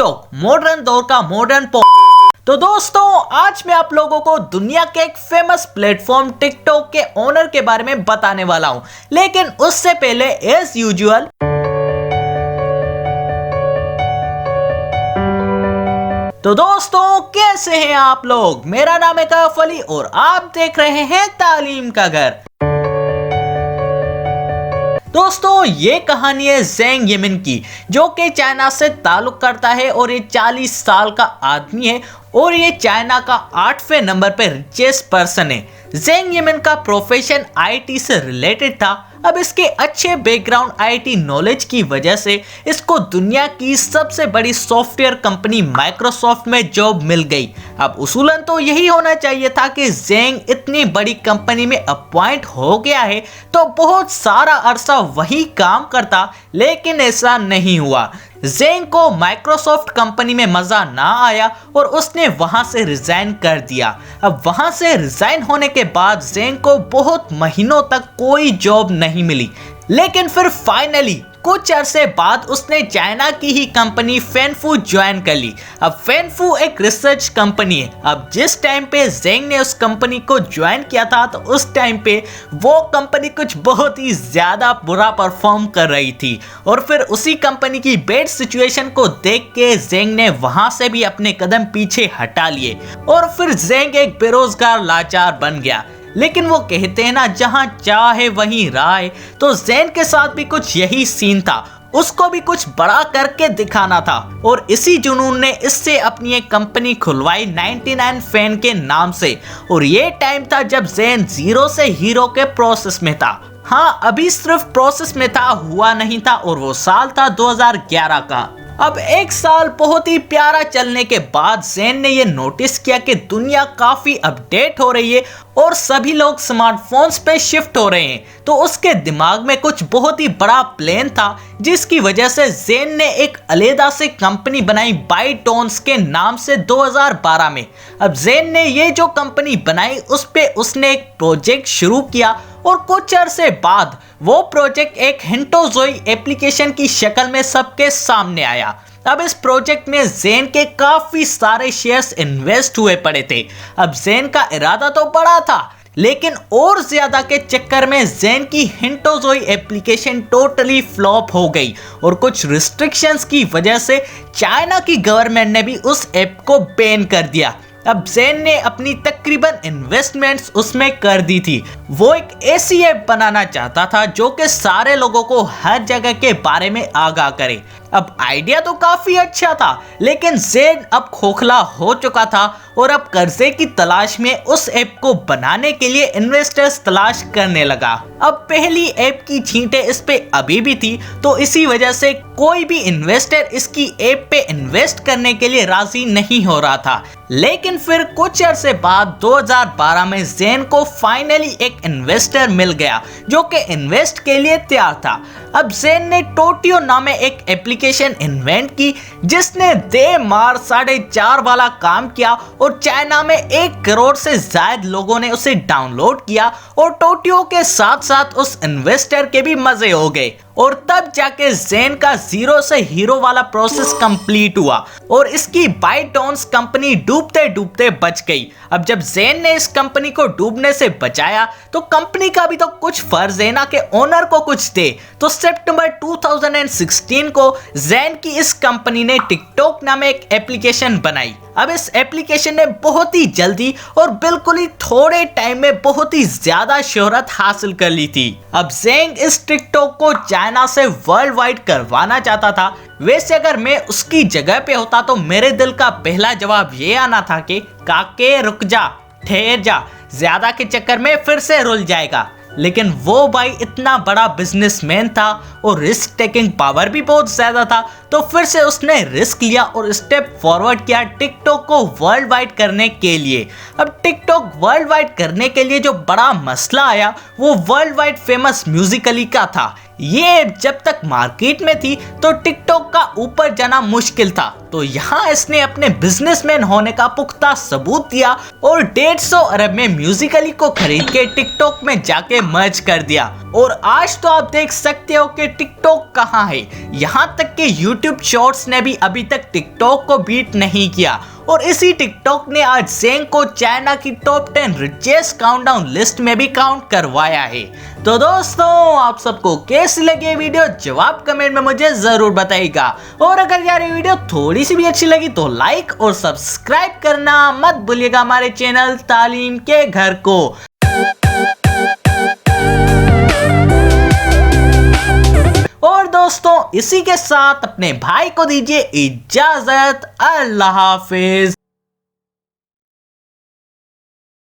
TikTok modern दौर का modern तो दोस्तों आज मैं आप लोगों को दुनिया के एक फेमस प्लेटफॉर्म टिकटॉक के ओनर के बारे में बताने वाला हूं, लेकिन उससे पहले एज यूजुअल तो दोस्तों कैसे हैं आप लोग। मेरा नाम है कैफ अली और आप देख रहे हैं तालीम का घर। दोस्तों ये कहानी है ज़ेंग यिमिन की, जो कि चाइना से ताल्लुक करता है और ये 40 साल का आदमी है और ये चाइना का 8वें नंबर पे रिचेस्ट पर्सन है। ज़ेंग यिमिन का प्रोफेशन आईटी से रिलेटेड था। अब इसके अच्छे बैकग्राउंड आईटी नॉलेज की वजह से इसको दुनिया की सबसे बड़ी सॉफ्टवेयर कंपनी माइक्रोसॉफ्ट में जॉब मिल गई। अब उसूलन तो यही होना चाहिए था कि ज़ेंग इतनी बड़ी कंपनी में अपॉइंट हो गया है तो बहुत सारा अरसा वही काम करता, लेकिन ऐसा नहीं हुआ। ज़ेंग को माइक्रोसॉफ्ट कंपनी में मजा ना आया और उसने वहां से रिजाइन कर दिया। अब वहां से रिजाइन होने के बाद ज़ेंग को बहुत महीनों तक कोई जॉब नहीं मिली, लेकिन फिर फाइनली कुछ अरसे बाद उसने चाइना की ही कंपनी फैनफू ज्वाइन कर ली। अब फैनफू एक रिसर्च कंपनी है। अब जिस टाइम पे ज़ेंग ने उस कंपनी को ज्वाइन किया था तो उस टाइम पे वो कंपनी कुछ बहुत ही ज्यादा बुरा परफॉर्म कर रही थी और फिर उसी कंपनी की बैड सिचुएशन को देख के ज़ेंग ने वहां से भी अपने कदम पीछे हटा लिए और फिर ज़ेंग एक बेरोजगार लाचार बन गया। लेकिन वो कहते हैं ना, जहां चाहे वहीं राह। तो ज़ेंग के साथ भी कुछ यही सीन था। उसको भी कुछ बड़ा करके दिखाना था और इसी जुनून ने इससे अपनी एक कंपनी खुलवाई 99 फैन के नाम से। और ये टाइम था जब ज़ेंग जीरो से हीरो के प्रोसेस में था। हाँ, अभी सिर्फ प्रोसेस में था, हुआ नहीं था। और वो साल था 2011 का। अब एक साल बहुत ही प्यारा चलने के बाद ज़ेंग ने ये नोटिस किया कि दुनिया काफी अपडेट हो रही है और सभी लोग स्मार्टफोन्स पे शिफ्ट हो रहे हैं। तो उसके दिमाग में कुछ बहुत ही बड़ा प्लान था, जिसकी वजह से ज़ेंग ने एक अलग से कंपनी बनाई बाईटोन्स के नाम से 2012 में। अब ज़ेंग ने ये जो कंपनी बनाई उस पे उसने एक प्रोजेक्ट शुरू किया और कुछ अरसे बाद वो प्रोजेक्ट एक हिंटोज़ोई एप्लीकेशन की शक्ल में सबके सामने आया। अब इस प्रोजेक्ट में ज़ेंग के काफी सारे शेयर्स इन्वेस्ट हुए पड़े थे। अब ज़ेंग का इरादा तो बड़ा था, लेकिन और ज्यादा के चक्कर में ज़ेंग की हिंटोज़ोई एप्लीकेशन टोटली फ्लॉप हो गई और कुछ रिस्ट्रिक्शंस की वजह से चाइना की गवर्नमेंट ने भी उस ऐप को बैन कर दिया। अब ज़ेंग ने अपनी तकरीबन इन्वेस्टमेंट्स उसमें कर दी थी। वो एक ऐसी ऐप बनाना चाहता था जो कि सारे लोगों को हर जगह के बारे में आगाह करे। अब आइडिया तो काफी अच्छा था, लेकिन ज़ेंग अब खोखला हो चुका था और अब कर्जे की तलाश में उस ऐप को बनाने के लिए इन्वेस्टर्स तलाश करने लगा। अब पहली ऐप की छींटे इस पे अभी भी थी, तो इसी वजह से कोई भी इन्वेस्टर इसकी ऐप पे इन्वेस्ट करने के लिए राजी नहीं हो रहा था। लेकिन फिर कुछ अरसे बाद 2012 में ज़ेंग को फाइनली एक इन्वेस्टर मिल गया जो कि इन्वेस्ट के लिए तैयार था। अब ज़ेंग ने टोटियो नामे एक एप्लीकेशन इन्वेंट की, जिसने दे मार 4.5 वाला काम किया और चाइना में 1 करोड़ से ज्यादा लोगों ने उसे डाउनलोड किया और टोटियो के साथ साथ उस इन्वेस्टर के भी मजे हो गए। और तब जाके ज़ेंग का जीरो से हीरो वाला प्रोसेस कंप्लीट हुआ और इसकी बाईटोन्स कंपनी डूबते डूबते बच गई। अब जब ज़ेंग ने इस कंपनी को डूबने से बचाया तो कंपनी का भी तो कुछ फर्ज है ना कि ओनर को कुछ दे। तो सितंबर 2016 को ज़ेंग की इस कंपनी ने टिकटॉक नामे एक एप्लीकेशन बनाई। अब इस एप्लीकेशन ने बहुत ही जल्दी और बिल्कुल ही थोड़े टाइम में बहुत ही ज्यादा शोहरत हासिल कर ली थी। अब ज़ेंग इस टिकटॉक को चाइना से वर्ल्ड वाइड करवाना चाहता था। वैसे अगर मैं उसकी जगह पे होता तो मेरे दिल का पहला जवाब ये आना था कि काके रुक जा, ठहर जा, ज्यादा के चक्कर में फिर से रुल जाएगा। लेकिन वो भाई इतना बड़ा बिजनेसमैन था और रिस्क टेकिंग पावर भी बहुत ज्यादा था, तो फिर से उसने रिस्क लिया और स्टेप फॉरवर्ड किया टिकटॉक को वर्ल्ड वाइड करने के लिए। अब टिकटॉक वर्ल्ड वाइड करने के लिए जो बड़ा मसला आया वो वर्ल्ड वाइड फेमस म्यूजिकली का था। ये जब तक मार्केट में थी तो टिकटॉक का ऊपर जाना मुश्किल था, तो यहाँ इसने अपने बिजनेसमैन होने का पुख्ता सबूत दिया और 150 अरब में म्यूजिकली को खरीद के टिकटॉक में जाके मर्ज कर दिया। और आज तो आप देख सकते हो कि टिकटॉक कहाँ है। यहाँ तक कि यूट्यूब शॉर्ट्स ने भी अभी तक टिकटॉक को बीट नहीं किया और इसी टिकटॉक ने आज ज़ेंग को चाइना की टॉप 10 रिचेस्ट काउंटडाउन लिस्ट में भी काउंट करवाया है। तो दोस्तों, आप सबको कैसी लगी ये वीडियो जवाब कमेंट में मुझे जरूर बताइएगा। और अगर यार ये वीडियो थोड़ी सी भी अच्छी लगी तो लाइक और सब्सक्राइब करना मत भूलिएगा हमारे चैनल तालीम के घर को। और दोस्तों, इसी के साथ अपने भाई को दीजिए इजाजत। अल्लाह हाफिज।